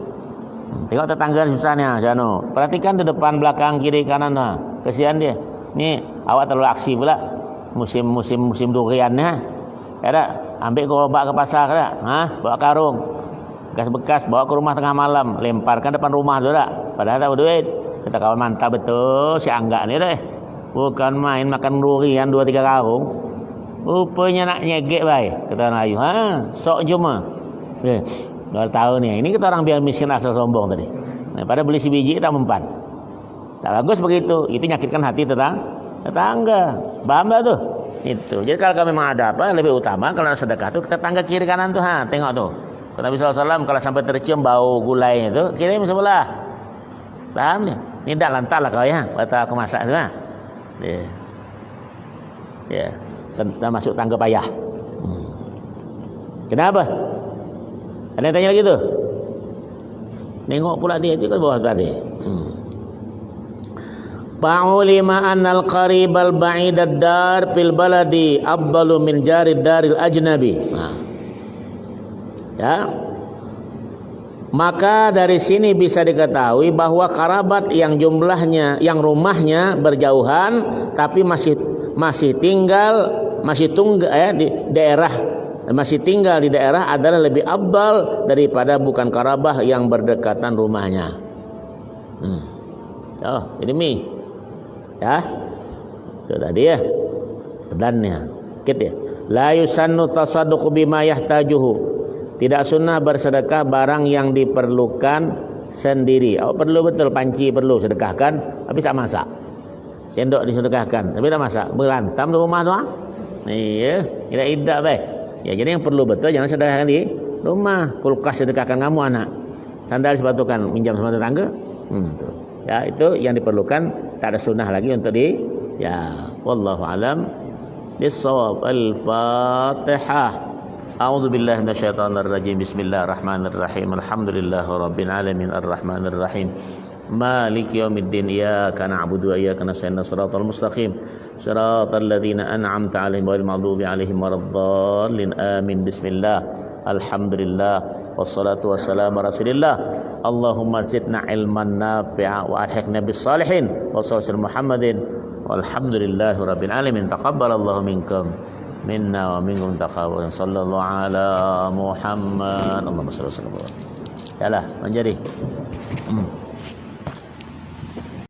Tengok tetangga susahnya, Jano. Perhatikan di depan, belakang, kiri, kanan. Kesian dia. Ni awak terlalu aksi pula. Musim duriannya. Ada ambil gerobak ke pasar tak? Bawa karung. Bekas-bekas bawa ke rumah tengah malam, lemparkan depan rumah tu tak? Padahal tak berduit. Kita kawan mantap betul si Angga ni deh. Bukan main makan durian 2-3 karung. Rupanya nak nyegek baik. Kata Melayu. Sok cuma. Baru tahu nih, ini kita orang biar miskin asal sombong tadi. Pada beli si biji tak mempan. Tak bagus begitu. Itu nyakitkan hati tetangga. Paham tak tuh? Itu. Jadi kalau memang ada apa lebih utama kalau sedekah tuh tetangga kiri kanan tuh, tengok tuh. Kata Nabi SAW kalau sampai tercium bau gulai itu kirim sebelah. Paham nih? Ini tak lantak lah kau ya. Kata aku masak tu lah. Ya. Kita masuk tangga payah. Kenapa? Ada yang tanya lagi tu? Nengok pula dia juga bawah tadi. Fa'ulima annal qaribal ba'idad dar fil baladi afdalu min jarid daril ajnabi. Ya. Maka dari sini bisa diketahui bahwa kerabat yang jumlahnya, yang rumahnya berjauhan tapi masih tinggal di daerah adalah lebih afdal daripada bukan karabah yang berdekatan rumahnya. Ini mi. Ya. Itu tadi ya. Dannya. Dikit ya. La yusannu tasadduq bima yahtajuhu. Tidak sunnah bersedekah barang yang diperlukan sendiri. Perlu betul panci perlu sedekahkan, tapi tak masak. Sendok disedekahkan, tapi tak masak. Berantam di rumah tu. Iya, tidak baik. Ya, jadi yang perlu betul jangan sedekahkan di rumah. Kulkas sedekahkan kamu anak. Sandal sepatukan minjam sama tetangga. Ya, itu yang diperlukan. Tak ada sunnah lagi untuk wallahu alam bis-shawab. Al-Fatihah. A'udzu billahi minasyaitonir rajim. Bismillahirrahmanirrahim. Alhamdulillahirabbil alamin arrahmanir rahim. Maliki yaumiddin. Iyyaka na'budu wa iyyaka nasta'in. Shiratal mustaqim. Shiratal ladzina an'amta 'alaihim ghairil maghdubi 'alaihim waladdallin. Amin. Bismillah. Alhamdulillah. Wassalatu wassalamu ala Rasulillah. Allahumma zidna ilman nafi'a wa alhiqna bis salihin. Wa sallallahu Muhammadin. Walhamdulillahi rabbil alamin. Taqabbalallahu minkum minna wa minkum taqabbal. Sallallahu ala Muhammad. Allahumma shalli wa sallim. Yalah, menjadi